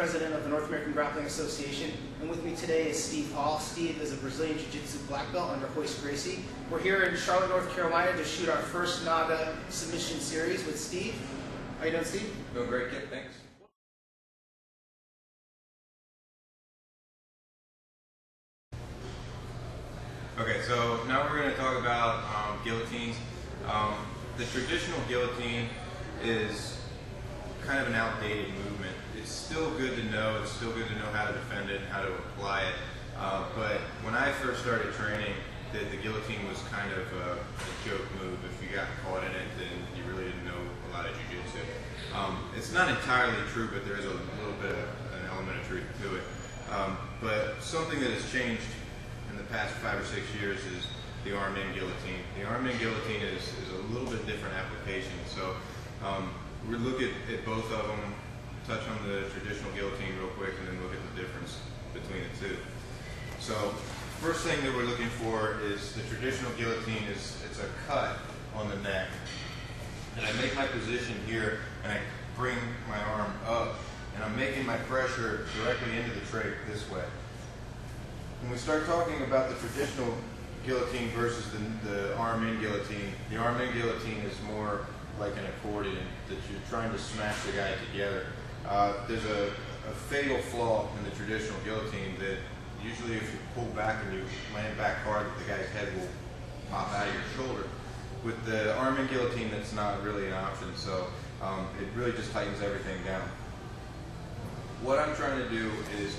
president of the North American Grappling Association, and with me today is Steve Hall. Steve is a Brazilian Jiu-Jitsu black belt under Royce Gracie. We're here in Charlotte, North Carolina to shoot our first Naga submission series with Steve. How you doing, Steve? Doing great, Kip. Thanks. Okay, so now we're going to talk about guillotines. The traditional guillotine is kind of an outdated movement. It's still good to know. It's still good to know how to defend it, how to apply it. But when I first started training, the guillotine was kind of a joke move. If you got caught in it, then you really didn't know a lot of jiu-jitsu. It's not entirely true, but there is a little bit of an element of truth to it. But something that has changed in the past 5 or 6 years is the arm-in guillotine. The arm-in guillotine is a little bit different application. So we'll look at both of them, touch on the traditional guillotine real quick, and then look at the difference between the two. So first thing that we're looking for is the traditional guillotine it's a cut on the neck. And I make my position here, and I bring my arm up, and I'm making my pressure directly into the tray this way. When we start talking about the traditional guillotine versus the arm-in guillotine, the arm-in guillotine is more like an accordion that you're trying to smash the guy together. There's a fatal flaw in the traditional guillotine that usually if you pull back and you land back hard, the guy's head will pop out of your shoulder. With the arm-in guillotine, that's not really an option, so it really just tightens everything down. What I'm trying to do is,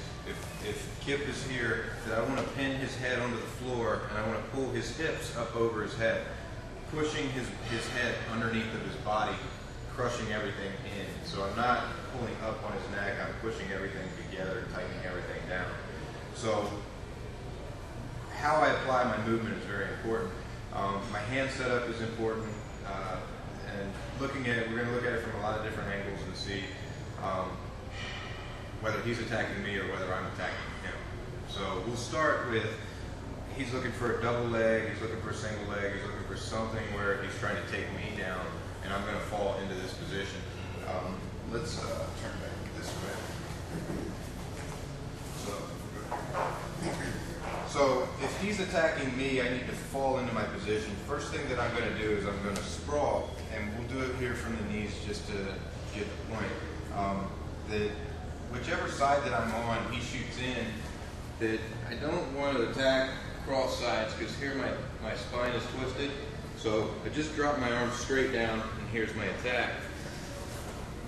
if Kip is here, that I want to pin his head onto the floor and I want to pull his hips up over his head, pushing his head underneath of his body, crushing everything in. So I'm not pulling up on his neck, I'm pushing everything together, tightening everything down. So how I apply my movement is very important. My hand setup is important, and looking at it, we're going to look at it from a lot of different angles and see whether he's attacking me or whether I'm attacking him. So we'll start with, he's looking for a double leg, he's looking for a single leg, he's looking for something where he's trying to take me down, and I'm going to fall into this position. Let's turn back this way. So if he's attacking me, I need to fall into my position. First thing that I'm going to do is I'm going to sprawl, and we'll do it here from the knees just to get the point. That whichever side that I'm on, he shoots in, that I don't want to attack cross sides because here my spine is twisted. So I just drop my arm straight down, and here's my attack.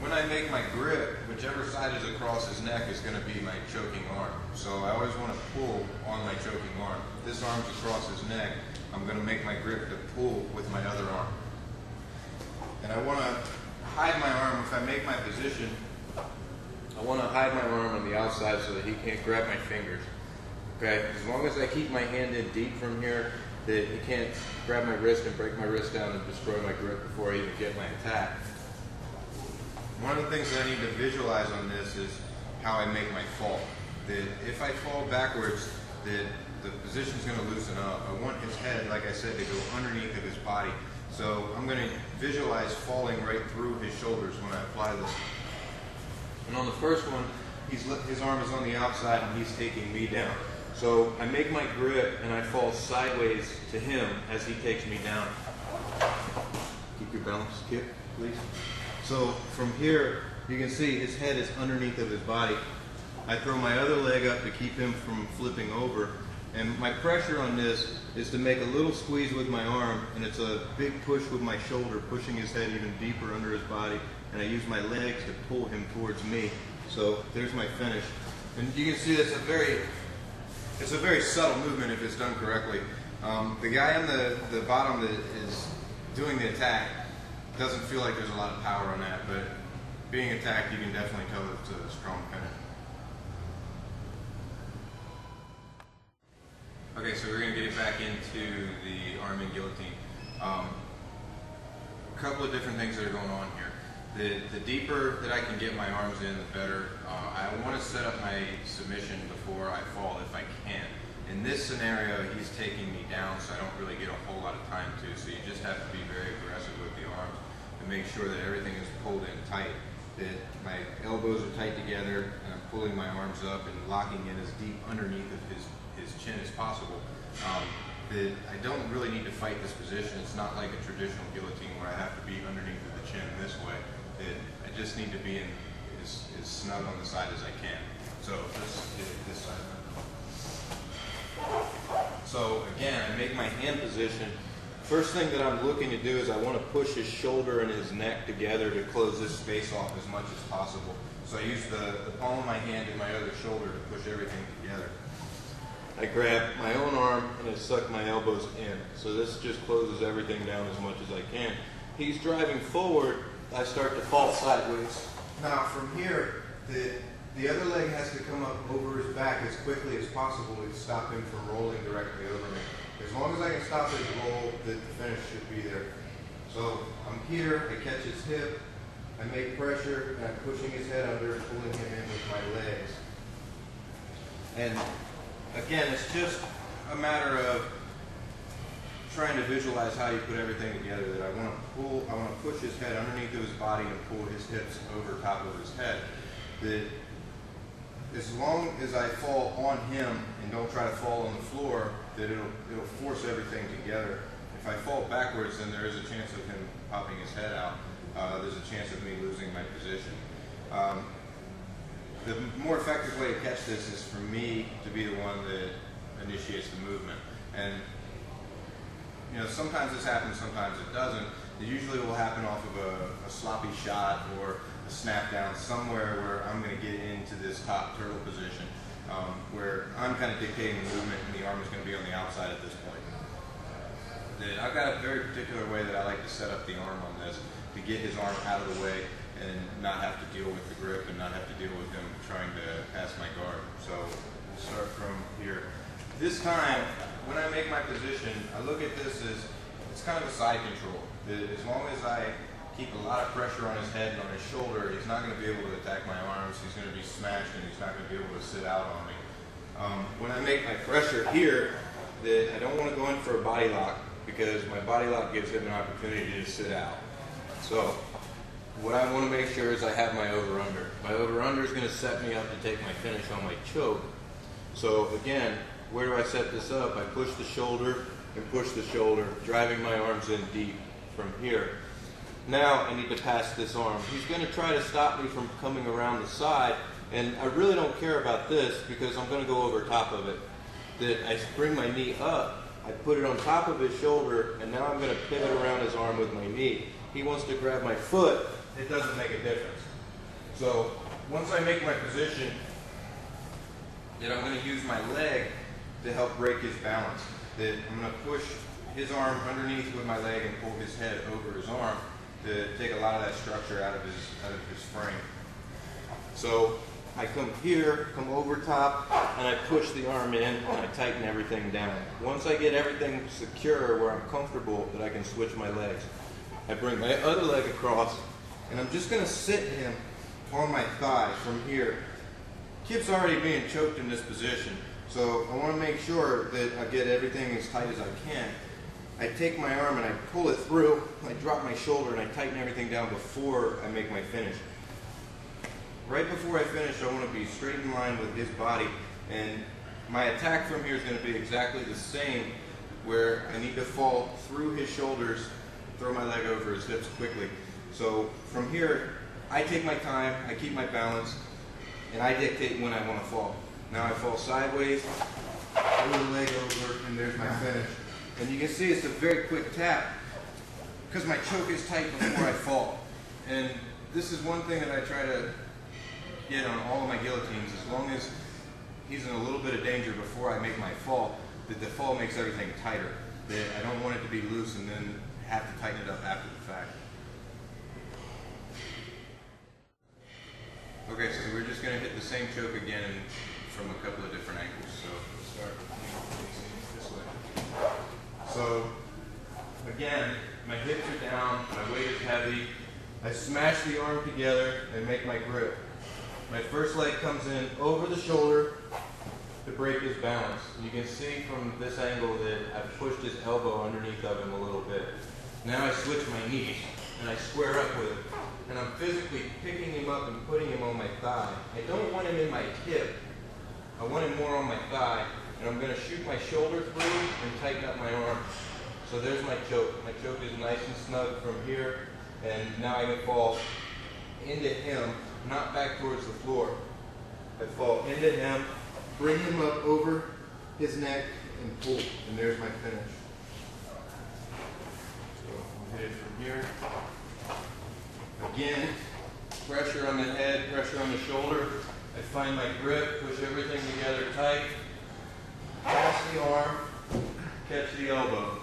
When I make my grip, whichever side is across his neck is going to be my choking arm. So I always want to pull on my choking arm. If this arm's across his neck, I'm going to make my grip to pull with my other arm. And I want to hide my arm. If I make my position, I want to hide my arm on the outside so that he can't grab my fingers. Okay? As long as I keep my hand in deep from here, that he can't grab my wrist and break my wrist down and destroy my grip before I even get my attack. One of the things that I need to visualize on this is how I make my fall. That if I fall backwards, that the position's going to loosen up. I want his head, like I said, to go underneath of his body. So I'm going to visualize falling right through his shoulders when I apply this. And on the first one, his arm is on the outside and he's taking me down. So I make my grip and I fall sideways to him as he takes me down. Keep your balance, Kip, please. So from here, you can see his head is underneath of his body. I throw my other leg up to keep him from flipping over. And my pressure on this is to make a little squeeze with my arm, and it's a big push with my shoulder, pushing his head even deeper under his body. And I use my legs to pull him towards me. So there's my finish. And you can see it's a very subtle movement if it's done correctly. The guy on the bottom that is doing the attack doesn't feel like there's a lot of power on that, but being attacked, you can definitely tell it's a strong finish. Okay, so we're going to get back into the arm-in guillotine. A couple of different things that are going on here. The deeper that I can get my arms in, the better. I want to set up my submission before I fall if I can. In this scenario, he's taking me down, so I don't really get a whole lot of time to. So you just have to be very aggressive with the arms to make sure that everything is pulled in tight. that my elbows are tight together and I'm pulling my arms up and locking in as deep underneath of his chin as possible. That I don't really need to fight this position. It's not like a traditional guillotine where I have to be underneath of the chin this way. That I just need to be in as snug on the side as I can. So let's get this side. So again, I make my hand position. First thing that I'm looking to do is I want to push his shoulder and his neck together to close this space off as much as possible. So I use the palm of my hand and my other shoulder to push everything together. I grab my own arm and I suck my elbows in. So this just closes everything down as much as I can. He's driving forward, I start to fall sideways. Now from here, the other leg has to come up over his back as quickly as possible to stop him from rolling directly over me. As long as I can stop his roll, the finish should be there. So I'm here, I catch his hip, I make pressure, and I'm pushing his head under and pulling him in with my legs. And again, it's just a matter of trying to visualize how you put everything together. That I want to push his head underneath of his body and pull his hips over top of his head. That as long as I fall on him and don't try to fall on the floor, that it'll force everything together. If I fall backwards, then there is a chance of him popping his head out. There's a chance of me losing my position. The more effective way to catch this is for me to be the one that initiates the movement. And you know, sometimes this happens, sometimes it doesn't. It usually will happen off of a sloppy shot or a snap down somewhere where I'm going to get into this top turtle position, where I'm kind of dictating the movement and the arm is going to be on the outside at this point. I've got a very particular way that I like to set up the arm on this to get his arm out of the way and not have to deal with the grip and not have to deal with him trying to pass my guard. So we'll start from here. This time, when I make my position, I look at this as it's kind of a side control. As long as I keep a lot of pressure on his head and on his shoulder, he's not going to be able to attack my arms. He's going to be smashed and he's not going to be able to sit out on me. When I make my pressure here, I don't want to go in for a body lock because my body lock gives him an opportunity to sit out. So what I want to make sure is I have my over-under. My over-under is going to set me up to take my finish on my choke. So again, where do I set this up? I push the shoulder and push the shoulder, driving my arms in deep from here. Now I need to pass this arm. He's going to try to stop me from coming around the side, and I really don't care about this because I'm going to go over top of it. That I bring my knee up, I put it on top of his shoulder, and now I'm going to pivot around his arm with my knee. He wants to grab my foot, it doesn't make a difference. So once I make my position, then I'm going to use my leg to help break his balance. That I'm going to push his arm underneath with my leg and pull his head over his arm to take a lot of that structure out of his frame. So I come here, come over top, and I push the arm in and I tighten everything down. Once I get everything secure where I'm comfortable that I can switch my legs, I bring my other leg across and I'm just going to sit him on my thigh from here. Kip's already being choked in this position, so I want to make sure that I get everything as tight as I can. I take my arm and I pull it through, I drop my shoulder and I tighten everything down before I make my finish. Right before I finish, I want to be straight in line with his body, and my attack from here is going to be exactly the same, where I need to fall through his shoulders, throw my leg over his hips quickly. So from here, I take my time, I keep my balance, and I dictate when I want to fall. Now I fall sideways, throw the leg over, and there's my finish. And you can see it's a very quick tap because my choke is tight before I fall. And this is one thing that I try to get on all of my guillotines. As long as he's in a little bit of danger before I make my fall, that the fall makes everything tighter. That I don't want it to be loose and then have to tighten it up after the fact. Okay, so we're just going to hit the same choke again from a couple of different angles. So we'll start facing this way. So again, my hips are down, my weight is heavy. I smash the arm together and make my grip. My first leg comes in over the shoulder to break his balance. You can see from this angle that I've pushed his elbow underneath of him a little bit. Now I switch my knee and I square up with him. And I'm physically picking him up and putting him on my thigh. I don't want him in my hip. I want him more on my thigh. And I'm going to shoot my shoulder through and tighten up my arm. So there's my choke. My choke is nice and snug from here. And now I can fall into him, not back towards the floor. I fall into him, bring him up over his neck, and pull. And there's my finish. So I'll hit it from here. Again, pressure on the head, pressure on the shoulder. I find my grip, push everything together tight. Pass the arm, catch the elbow.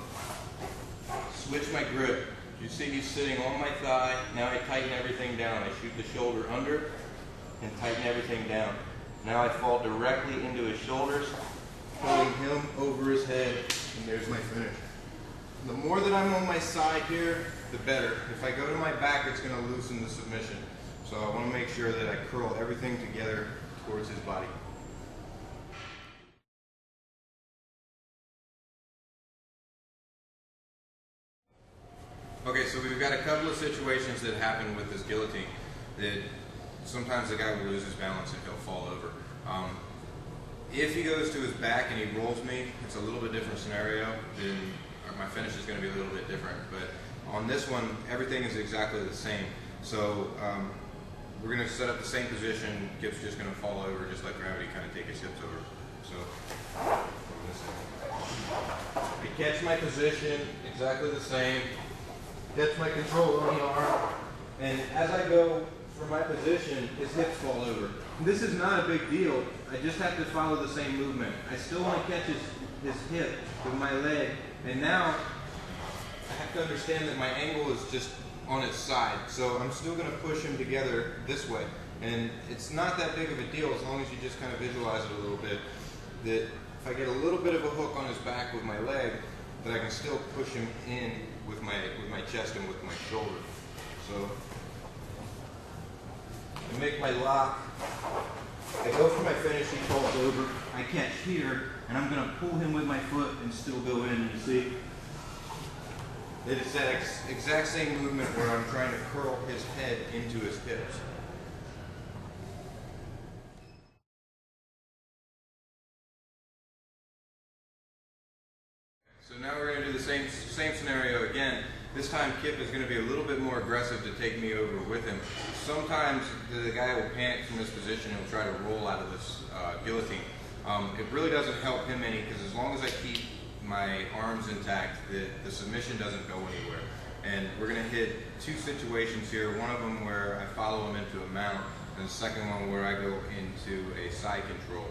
Switch my grip. You see he's sitting on my thigh. Now I tighten everything down. I shoot the shoulder under and tighten everything down. Now I fall directly into his shoulders, pulling him over his head, and there's my finish. The more that I'm on my side here, the better. If I go to my back, it's going to loosen the submission. So I want to make sure that I curl everything together towards his body. Okay, so we've got a couple of situations that happen with this guillotine that sometimes the guy will lose his balance and he'll fall over. If he goes to his back and he rolls me, it's a little bit different scenario. Then my finish is going to be a little bit different. But on this one, everything is exactly the same. So we're going to set up the same position. Kip's just going to fall over, just like gravity, kind of take his hips over. So I catch my position, exactly the same. Catch my control on the arm, and as I go for my position, his hips fall over. This is not a big deal. I just have to follow the same movement. I still want to catch his hip with my leg, and now I have to understand that my angle is just on its side. So I'm still going to push him together this way, and it's not that big of a deal as long as you just kind of visualize it a little bit. That if I get a little bit of a hook on his back with my leg, that I can still push him in with my chest and with my shoulder. So I make my lock. I go for my finish. He falls over. I catch here, and I'm going to pull him with my foot and still go in. You see, it's that exact same movement where I'm trying to curl his head into his hips. So now we're going to do the same scenario again. This time Kip is going to be a little bit more aggressive to take me over with him. Sometimes the guy will panic from this position and he'll try to roll out of this guillotine. It really doesn't help him any because as long as I keep my arms intact, the submission doesn't go anywhere. And we're going to hit two situations here. One of them where I follow him into a mount, and the second one where I go into a side control.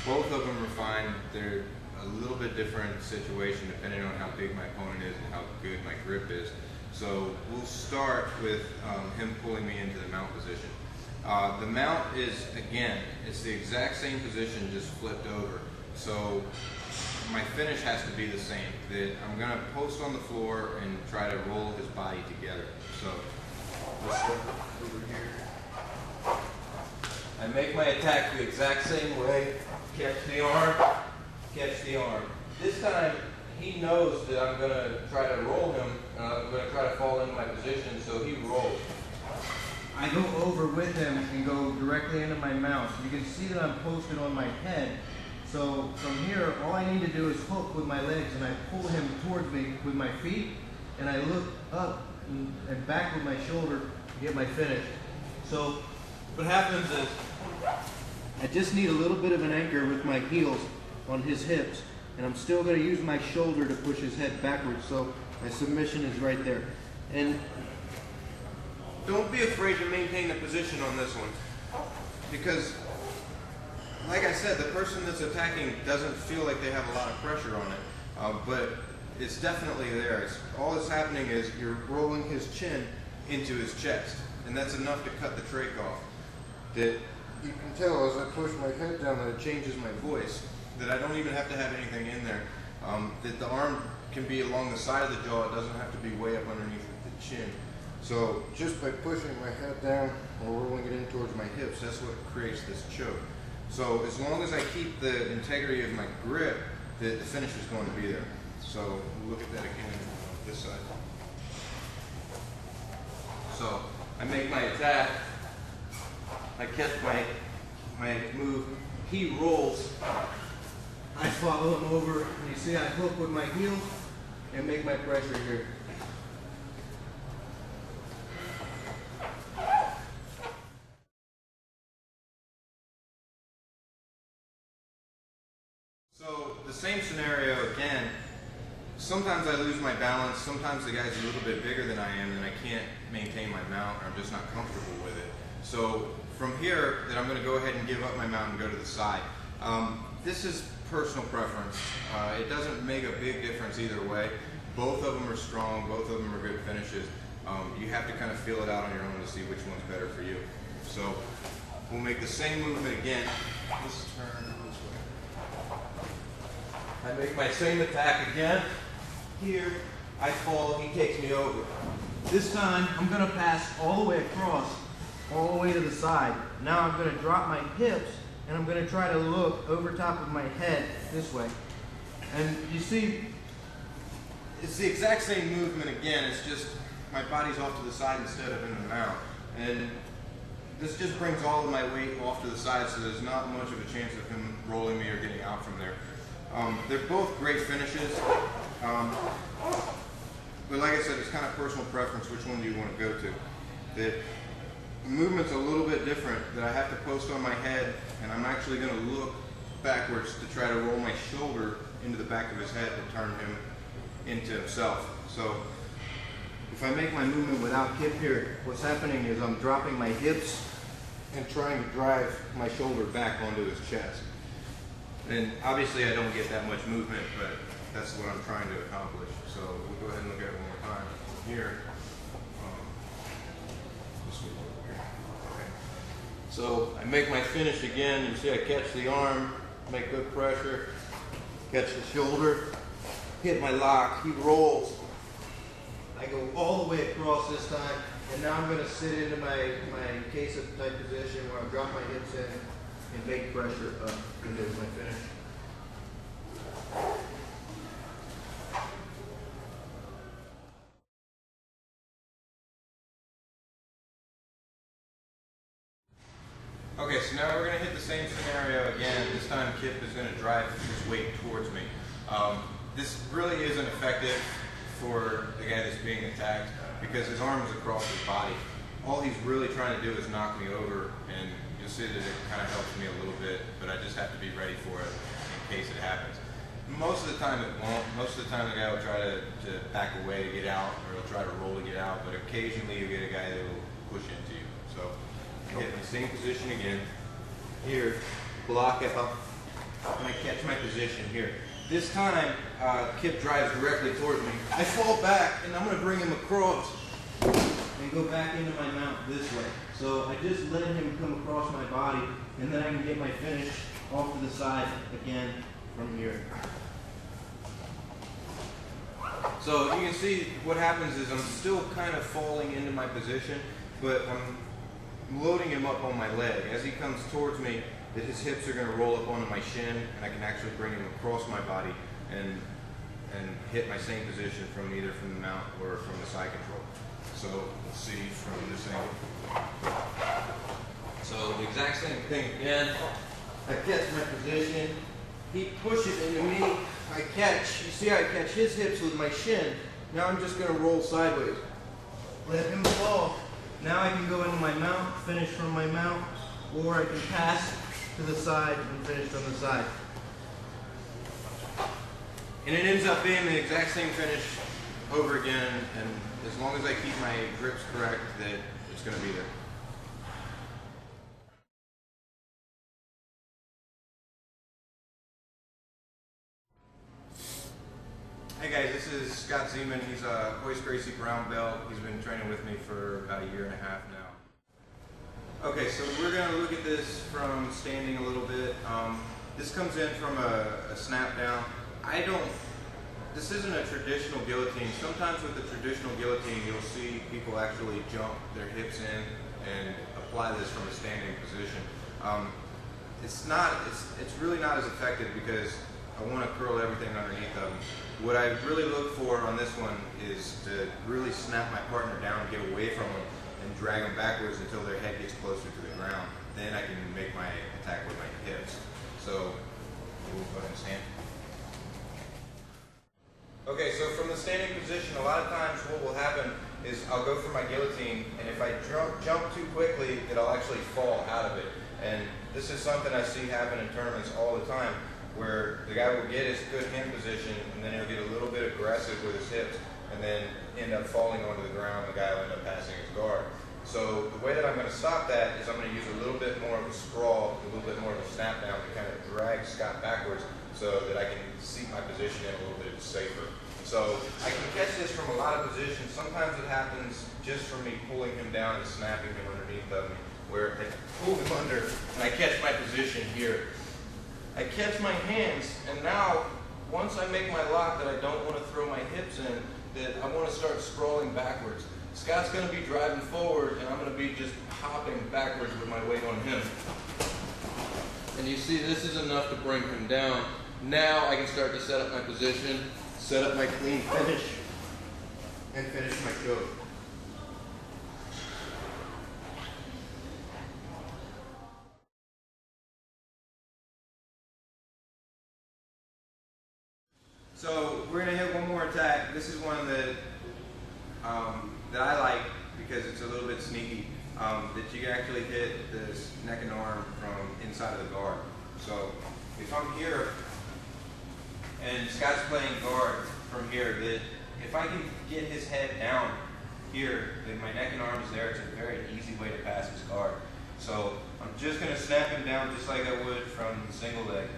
Both of them are fine. They're a little bit different situation depending on how big my opponent is and how good my grip is. So we'll start with him pulling me into the mount position. The mount is, again, it's the exact same position, just flipped over. So my finish has to be the same. That I'm going to post on the floor and try to roll his body together. So let's start over here. I make my attack the exact same way. Catch the arm. Catch the arm. This time, he knows that I'm going to try to roll him, and I'm going to try to fall into my position, so he rolls. I go over with him and go directly into my mount. You can see that I'm posted on my head. So from here, all I need to do is hook with my legs, and I pull him towards me with my feet, and I look up and back with my shoulder to get my finish. So what happens is I just need a little bit of an anchor with my heels on his hips, and I'm still going to use my shoulder to push his head backwards, so my submission is right there. And don't be afraid to maintain the position on this one, because like I said, the person that's attacking doesn't feel like they have a lot of pressure on it, but it's definitely there. All that's happening is you're rolling his chin into his chest, and that's enough to cut the trach off. That you can tell as I push my head down that it changes my voice, that I don't even have to have anything in there. That the arm can be along the side of the jaw, it doesn't have to be way up underneath the chin. So just by pushing my head down or rolling it in towards my hips, that's what creates this choke. So as long as I keep the integrity of my grip, the finish is going to be there. So we'll look at that again on this side. So I make my attack, I catch my move, he rolls, I follow him over, and you see I hook with my heel and make my pressure here. So the same scenario again. Sometimes I lose my balance, sometimes the guy's a little bit bigger than I am and I can't maintain my mount, or I'm just not comfortable with it. So from here, that I'm going to go ahead and give up my mount and go to the side. This is personal preference. It doesn't make a big difference either way. Both of them are strong, both of them are good finishes. You have to kind of feel it out on your own to see which one's better for you. So we'll make the same movement again. Let's turn this way. I make my same attack again. Here, I fall, he takes me over. This time, I'm going to pass all the way across, all the way to the side. Now I'm going to drop my hips, and I'm going to try to look over top of my head this way. And you see, it's the exact same movement again, it's just my body's off to the side instead of in the mount. And this just brings all of my weight off to the side, so there's not much of a chance of him rolling me or getting out from there. They're both great finishes, but like I said, it's kind of personal preference. Which one do you want to go to? The movement's a little bit different, that I have to post on my head, and I'm actually going to look backwards to try to roll my shoulder into the back of his head to turn him into himself. So if I make my movement without hip here, what's happening is I'm dropping my hips and trying to drive my shoulder back onto his chest. And obviously I don't get that much movement, but that's what I'm trying to accomplish. So we'll go ahead and look at it one more time. Here. This one over here. Okay. So I make my finish again. You see I catch the arm, make good pressure, catch the shoulder, hit my lock, he rolls. I go all the way across this time, and now I'm going to sit into my case-up type position where I drop my hips in and make pressure up, and there's my finish. Okay, so now we're going to hit the same scenario again. This time Kip is going to drive his weight towards me. This really isn't effective for the guy that's being attacked because his arm is across his body. All he's really trying to do is knock me over, and you'll see that it kind of helps me a little bit, but I just have to be ready for it in case it happens. Most of the time it won't. Most of the time the guy will try to back away to get out, or he'll try to roll to get out, but occasionally you get a guy that will push into you. So I get in the same position again. Here, block out, and I catch my position here. This time, Kip drives directly towards me. I fall back, and I'm going to bring him across and go back into my mount this way. So I just let him come across my body, and then I can get my finish off to the side again from here. So you can see what happens is I'm still kind of falling into my position, but I'm loading him up on my leg. As he comes towards me, his hips are going to roll up onto my shin, and I can actually bring him across my body and hit my same position from either from the mount or from the side control. So let's see from this angle. So the exact same thing again. I catch my position. He pushes into me. I catch. You see I catch his hips with my shin. Now I'm just going to roll sideways. Let him fall. Now I can go into my mount, finish from my mount, or I can pass to the side and finish from the side. And it ends up being the exact same finish over again, and as long as I keep my grips correct, that it's going to be there. Hey guys, this is Scott Zeman. He's a Royce Gracie brown belt. He's been training with me for about 1.5 years now. Okay, so we're going to look at this from standing a little bit. This comes in from a snap down. This isn't a traditional guillotine. Sometimes with the traditional guillotine, you'll see people actually jump their hips in and apply this from a standing position. It's really not as effective because I want to curl everything underneath of them. What I really look for on this one is to really snap my partner down and get away from him and drag them backwards until their head gets closer to the ground. Then I can make my attack with my hips. So we'll go ahead and stand. Okay, so from the standing position, a lot of times what will happen is I'll go for my guillotine, and if I jump too quickly, that I'll actually fall out of it. And this is something I see happen in tournaments all the time, where the guy will get his good hand position, and then he'll get a little bit aggressive with his hips, and then end up falling onto the ground, and the guy will end up passing his guard. So the way that I'm going to stop that is I'm going to use a little bit more of a sprawl, a little bit more of a snap down to kind of drag Scott backwards so that I can seat my position in a little bit safer. So I can catch this from a lot of positions. Sometimes it happens just from me pulling him down and snapping him underneath of me, where I pull him under and I catch my position here. I catch my hands, and now once I make my lock that I don't want to throw my hips in, that I want to start sprawling backwards. Scott's going to be driving forward, and I'm going to be just hopping backwards with my weight on him. And you see, this is enough to bring him down. Now I can start to set up my position, set up my clean finish, and finish my choke. So we're going to hit one more attack. This is one that I like because it's a little bit sneaky. That you can actually hit this neck and arm from inside of the guard. So if I'm here and Scott's playing guard from here, that if I can get his head down here, then my neck and arm is there. It's a very easy way to pass his guard. So I'm just going to snap him down just like I would from the single leg.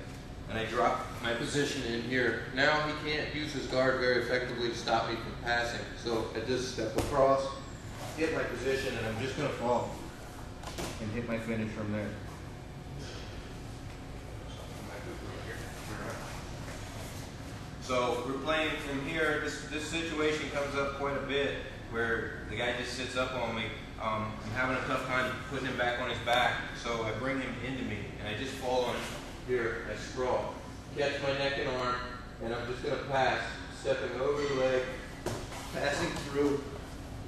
And I drop my position in here. Now he can't use his guard very effectively to stop me from passing. So I just step across, hit my position, and I'm just going to fall and hit my finish from there. So we're playing from here. This situation comes up quite a bit where the guy just sits up on me. I'm having a tough time putting him back on his back, so I bring him into me, and I just fall on here. I sprawl, catch my neck and arm, and I'm just going to pass, stepping over the leg, passing through,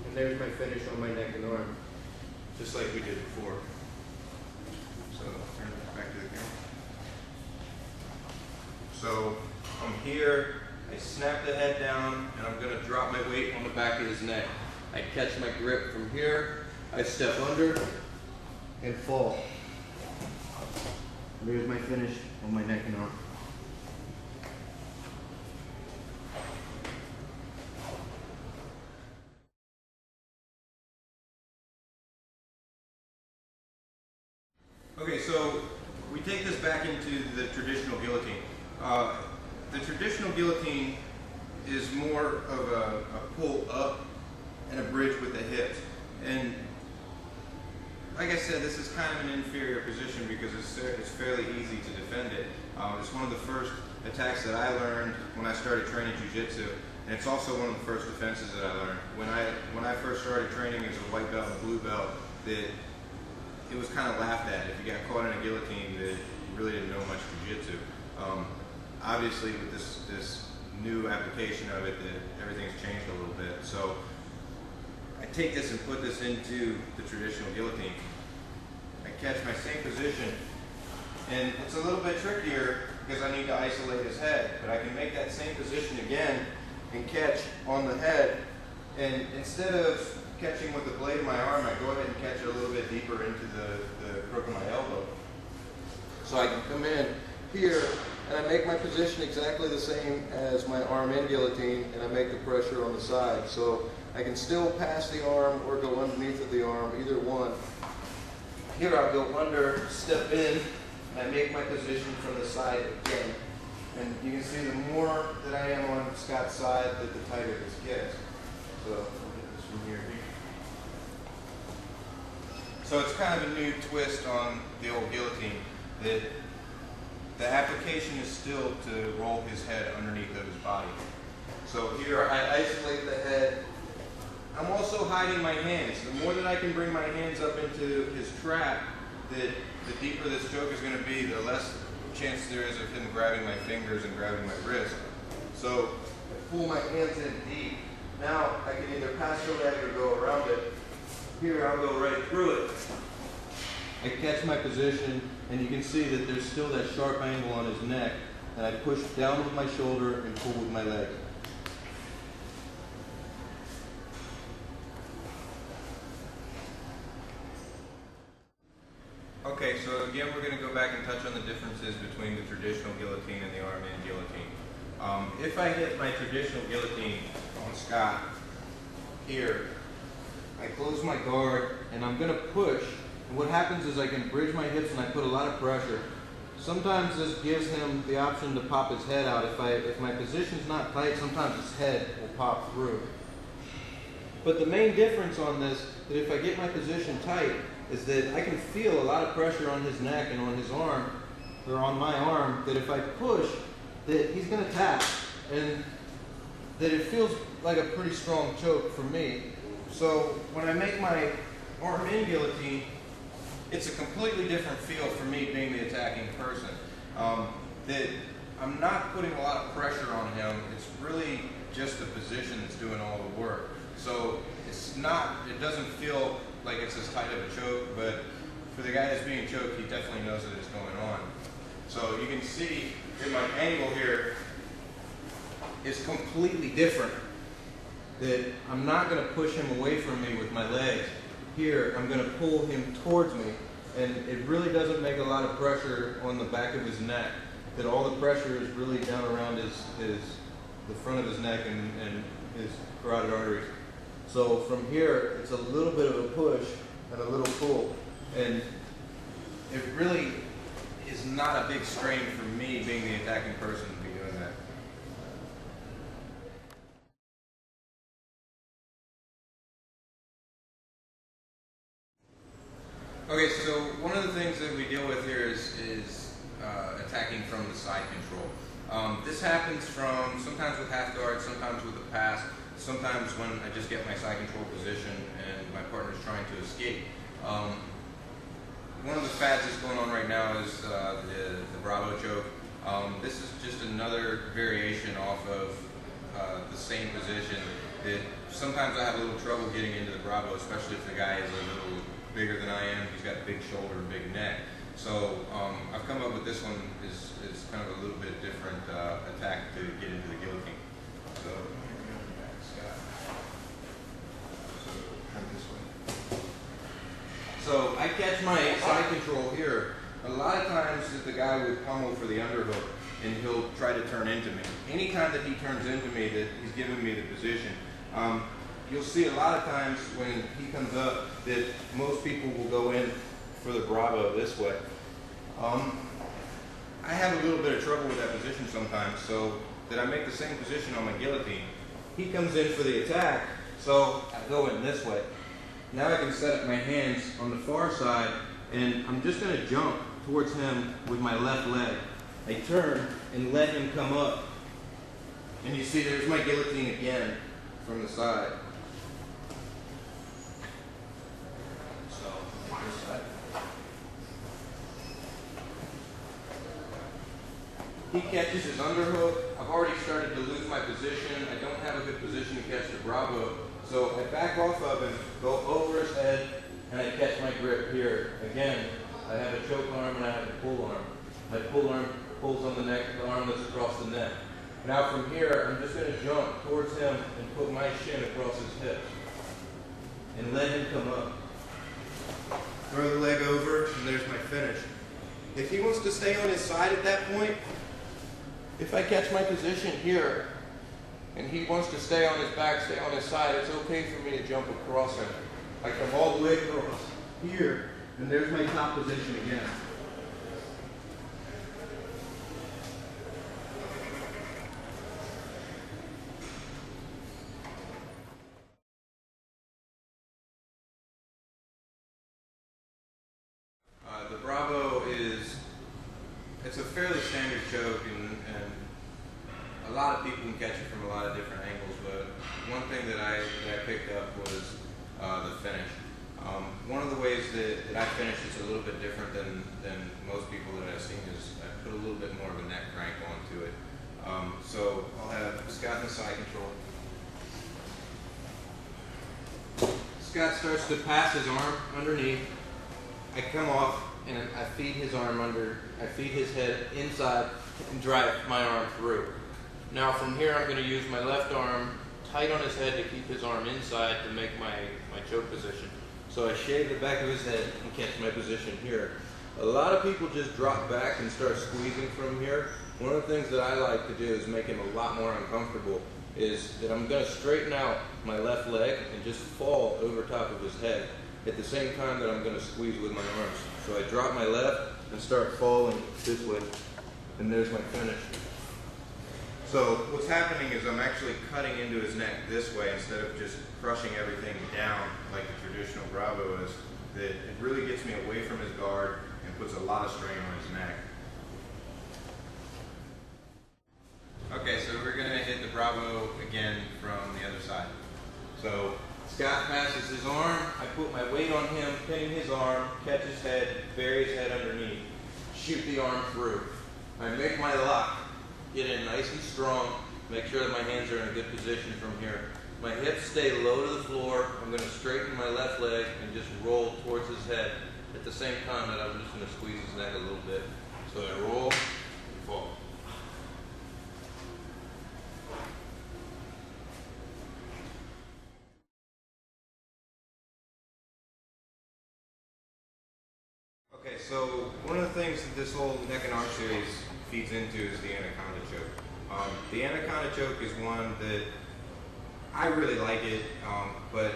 and there's my finish on my neck and arm, just like we did before. So turn it back to the camera. So I'm here, I snap the head down, and I'm going to drop my weight on the back of his neck. I catch my grip from here, I step under, and fall. There's my finish on my neck and arm. Okay, so we take this back into the traditional guillotine. The traditional guillotine is more of a pull up and a bridge with the hips. And like I said, this is kind of an inferior position because it's fairly easy to defend it. It's one of the first attacks that I learned when I started training Jiu-Jitsu, and it's also one of the first defenses that I learned. When I first started training as a white belt and blue belt, that it was kind of laughed at. If you got caught in a guillotine, that you really didn't know much Jiu-Jitsu. Obviously, with this new application of it, that everything's changed a little bit. So I take this and put this into the traditional guillotine. I catch my same position, and it's a little bit trickier because I need to isolate his head, but I can make that same position again and catch on the head, and instead of catching with the blade of my arm, I go ahead and catch it a little bit deeper into the crook of my elbow. So I can come in here, and I make my position exactly the same as my arm in guillotine, and I make the pressure on the side. So I can still pass the arm or go underneath of the arm, either one. Here I'll go under, step in, and I make my position from the side again. And you can see the more that I am on Scott's side, the tighter this gets. So I'll get this from here. So it's kind of a new twist on the old guillotine, that the application is still to roll his head underneath of his body. So here I isolate the head. I'm also hiding my hands. The more that I can bring my hands up into his trap, the deeper this choke is going to be, the less chance there is of him grabbing my fingers and grabbing my wrist. So I pull my hands in deep. Now I can either pass the leg or go around it. here I'll go right through it. I catch my position, and you can see that there's still that sharp angle on his neck, and I push down with my shoulder and pull with my leg. Okay, so again we're going to go back and touch on the differences between the traditional guillotine and the arm-in guillotine. If I hit my traditional guillotine on Scott here, I close my guard and I'm going to push. And what happens is I can bridge my hips and I put a lot of pressure. Sometimes this gives him the option to pop his head out. If my position's not tight, sometimes his head will pop through. But the main difference on this, that if I get my position tight, is that I can feel a lot of pressure on his neck and on his arm, or on my arm, that if I push, that he's going to tap, and that it feels like a pretty strong choke for me. So when I make my arm-in guillotine, it's a completely different feel for me being the attacking person. That I'm not putting a lot of pressure on him. It's really just the position that's doing all the work. So it doesn't feel like it's as tight of a choke, but for the guy that's being choked, he definitely knows that it's going on. So you can see that my angle here is completely different. That I'm not going to push him away from me with my legs. Here, I'm going to pull him towards me, and it really doesn't make a lot of pressure on the back of his neck. That all the pressure is really down around the front of his neck and his carotid arteries. So from here, it's a little bit of a push and a little pull, and it really is not a big strain for me being the attacking person to be doing that. Okay, so one of the things that we deal with here is attacking from the side control. This happens sometimes with half guard, sometimes with a pass, sometimes when I just get my side control position and my partner's trying to escape. One of the fads that's going on right now is the Bravo choke. This is just another variation off of the same position that sometimes I have a little trouble getting into the Bravo, especially if the guy is a little bigger than I am. He's got a big shoulder and big neck. So I've come up with this one is kind of a little bit different attack to get into the guillotine. So So I catch my side control here. A lot of times the guy would pummel for the underhook and he'll try to turn into me. Anytime that he turns into me, that he's giving me the position. You'll see a lot of times when he comes up that most people will go in for the Bravo this way. I have a little bit of trouble with that position sometimes, so that I make the same position on my guillotine. He comes in for the attack, so I go in this way. Now I can set up my hands on the far side, and I'm just going to jump towards him with my left leg. I turn and let him come up. And you see there's my guillotine again from the side. So, this side. He catches his underhook. I've already started to lose my position. I don't have a good position to catch the Bravo. So I back off of him, go over his head, and I catch my grip here. Again, I have a choke arm and I have a pull arm. My pull arm pulls on the neck, the arm that's across the neck. Now from here, I'm just going to jump towards him and put my shin across his hips. And let him come up. Throw the leg over, and there's my finish. If he wants to stay on his side at that point, if I catch my position here, and he wants to stay on his back, stay on his side, it's okay for me to jump across him. I come all the way across here, and there's my top position again. The Bravo it's a fairly standard choke, and a lot of people can catch it from a lot of different angles, but one thing that I picked up was the finish. One of the ways that I finish is a little bit different than most people that I've seen is I put a little bit more of a neck crank onto it. So I'll have Scott in the side control. Scott starts to pass his arm underneath. I come off and I feed his arm under, I feed his head inside and drive my arm through. Now from here I'm going to use my left arm tight on his head to keep his arm inside to make my choke position. So I shave the back of his head and catch my position here. A lot of people just drop back and start squeezing from here. One of the things that I like to do is make him a lot more uncomfortable is that I'm going to straighten out my left leg and just fall over top of his head at the same time that I'm going to squeeze with my arms. So I drop my left and start falling this way, and there's my finish. So what's happening is I'm actually cutting into his neck this way instead of just crushing everything down like the traditional Bravo is. That it really gets me away from his guard and puts a lot of strain on his neck. Okay, so we're going to hit the Bravo again from the other side. So Scott passes his arm, I put my weight on him, pinning his arm, catch his head, bury his head underneath, shoot the arm through. I make my lock, get in nice and strong, make sure that my hands are in a good position from here. My hips stay low to the floor, I'm going to straighten my left leg and just roll towards his head at the same time that I'm just going to squeeze his neck a little bit. So I roll and fall. Okay, so one of the things that this whole neck and arm series feeds into is the anaconda choke. The anaconda choke is one that I really like it, but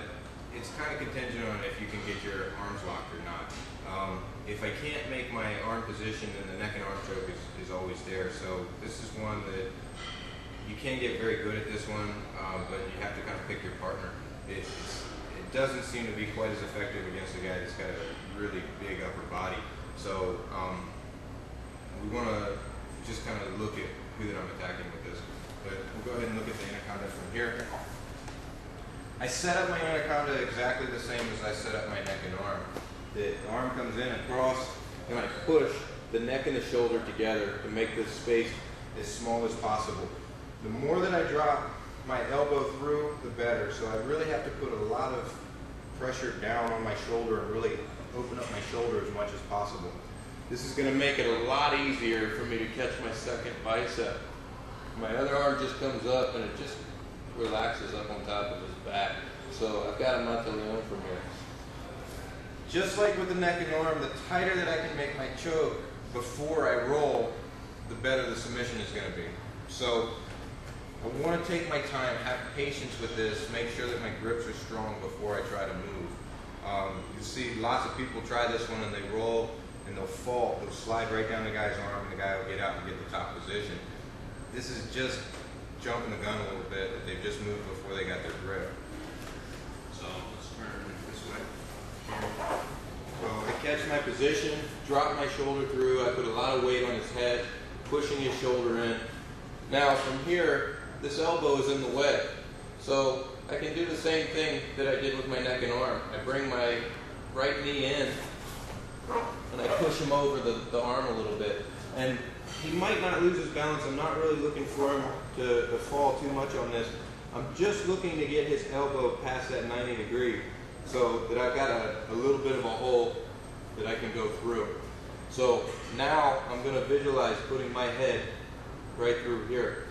it's kind of contingent on if you can get your arms locked or not. If I can't make my arm position, then the neck and arm choke is always there. So this is one that you can get very good at this one, but you have to kind of pick your partner. It doesn't seem to be quite as effective against a guy that's got a really big upper body. So we want to just kind of look at who that I'm attacking with this. But we'll go ahead and look at the anaconda from here. I set up my anaconda exactly the same as I set up my neck and arm. The arm comes in across, and I push the neck and the shoulder together to make this space as small as possible. The more that I drop my elbow through, the better. So I really have to put a lot of pressure down on my shoulder and really open up my shoulder as much as possible. This is going to make it a lot easier for me to catch my second bicep. My other arm just comes up and it just relaxes up on top of his back. So I've got a Mataleon from here. Just like with the neck and arm, the tighter that I can make my choke before I roll, the better the submission is going to be. So I want to take my time, have patience with this, make sure that my grips are strong before I try to move. You see lots of people try this one and they roll and they'll fall, they'll slide right down the guy's arm and the guy will get out and get the top position. This is just jumping the gun a little bit that they've just moved before they got their grip. So let's turn this way. So I catch my position, drop my shoulder through, I put a lot of weight on his head, pushing his shoulder in. Now from here, this elbow is in the way. So I can do the same thing that I did with my neck and arm. I bring my right knee in and I push him over the arm a little bit. And he might not lose his balance. I'm not really looking for him to fall too much on this. I'm just looking to get his elbow past that 90 degree so that I've got a little bit of a hole that I can go through. So now I'm going to visualize putting my head right through here.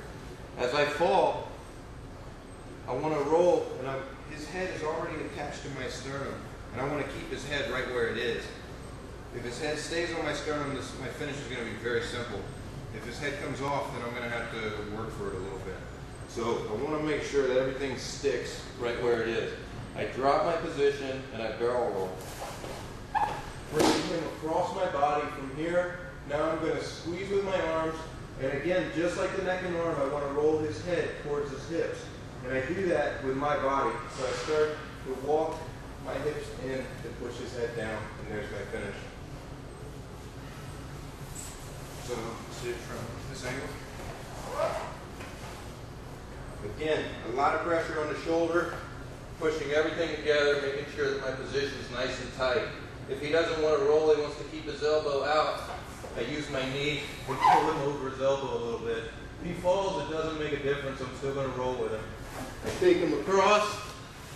As I fall, I want to roll, and his head is already attached to my sternum, and I want to keep his head right where it is. If his head stays on my sternum, my finish is going to be very simple. If his head comes off, then I'm going to have to work for it a little bit. So I want to make sure that everything sticks right where it is. I drop my position, and I barrel roll. Bringing him across my body from here. Now I'm going to squeeze with my arms, and again, just like the neck and arm, I want to roll his head towards his hips. And I do that with my body. So I start to walk my hips in and push his head down, and there's my finish. So see it from this angle. Again, a lot of pressure on the shoulder, pushing everything together, making sure that my position is nice and tight. If he doesn't want to roll, he wants to keep his elbow out, I use my knee and pull him over his elbow a little bit. If he falls, it doesn't make a difference. I'm still going to roll with him. I take him across,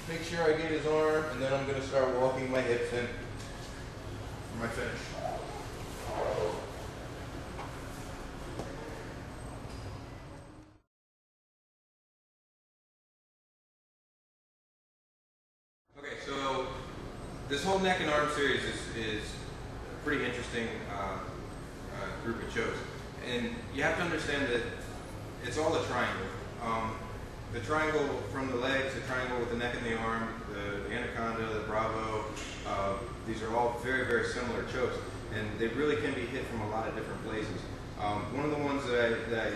make sure I get his arm, and then I'm going to start walking my hips in for my finish. Okay, so this whole neck and arm series is a pretty interesting group of shows. And you have to understand that it's all a triangle. The triangle from the legs, the triangle with the neck and the arm, the anaconda, the bravo, these are all very, very similar chokes. And they really can be hit from a lot of different places. One of the ones that I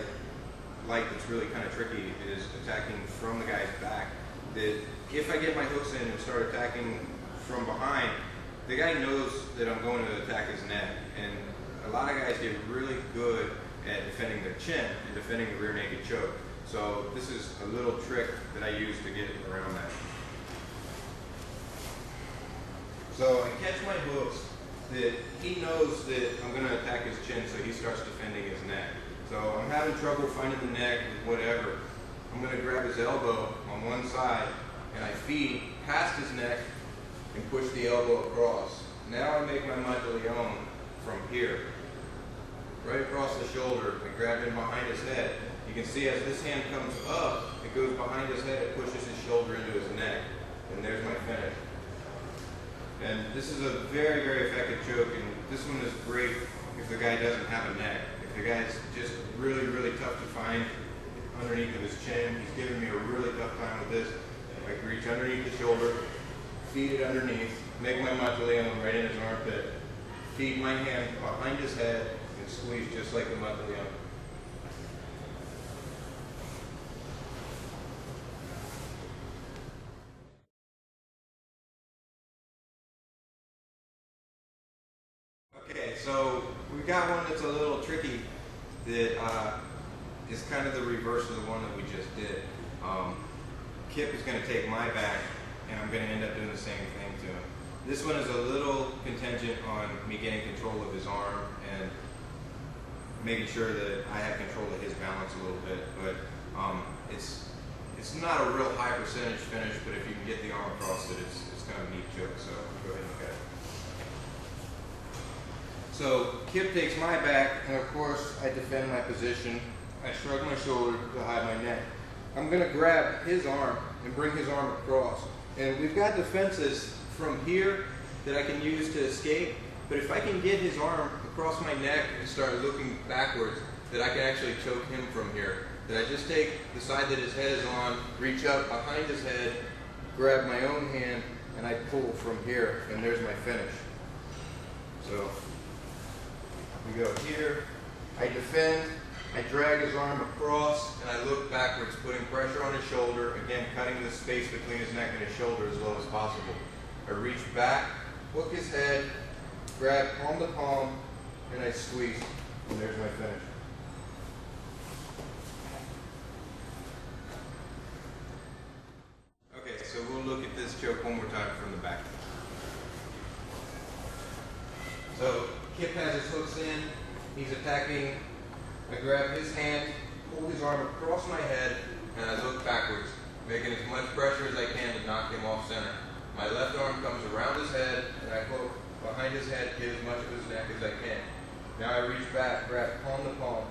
like that's really kind of tricky is attacking from the guy's back. That if I get my hooks in and start attacking from behind, the guy knows that I'm going to attack his neck. And a lot of guys get really good at defending their chin and defending the rear naked choke. So this is a little trick that I use to get around that. So I catch my hooks that he knows that I'm going to attack his chin, so he starts defending his neck. So I'm having trouble finding the neck with whatever. I'm going to grab his elbow on one side and I feed past his neck and push the elbow across. Now I make my monteleone from here, right across the shoulder, and grab him behind his head. You can see as this hand comes up, it goes behind his head, it pushes his shoulder into his neck. And there's my finish. And this is a very, very effective choke, and this one is great if the guy doesn't have a neck. If the guy's just really, really tough to find underneath of his chin, he's giving me a really tough time with this. I can reach underneath the shoulder, feed it underneath, make my monteleone right in his armpit, feed my hand behind his head, and squeeze just like the monteleone. Okay, so we've got one that's a little tricky that is kind of the reverse of the one that we just did. Kip is going to take my back, and I'm going to end up doing the same thing to him. This one is a little contingent on me getting control of his arm and making sure that I have control of his balance a little bit. But it's not a real high percentage finish, but if you can get the arm across it, it's kind of a neat choke. So go ahead and look at it. So Kip takes my back, and of course I defend my position. I shrug my shoulder to hide my neck. I'm going to grab his arm and bring his arm across. And we've got defenses from here that I can use to escape, but if I can get his arm across my neck and start looking backwards, that I can actually choke him from here. That I just take the side that his head is on, reach up behind his head, grab my own hand, and I pull from here, and there's my finish. So we go here, I defend, I drag his arm across, and I look backwards, putting pressure on his shoulder, again cutting the space between his neck and his shoulder as low as possible. I reach back, hook his head, grab palm to palm, and I squeeze, and there's my finish. Okay, so we'll look at this choke one more time from the back. So Kip has his hooks in, he's attacking. I grab his hand, pull his arm across my head, and I look backwards, making as much pressure as I can to knock him off center. My left arm comes around his head, and I hook behind his head, get as much of his neck as I can. Now I reach back, grab palm to palm,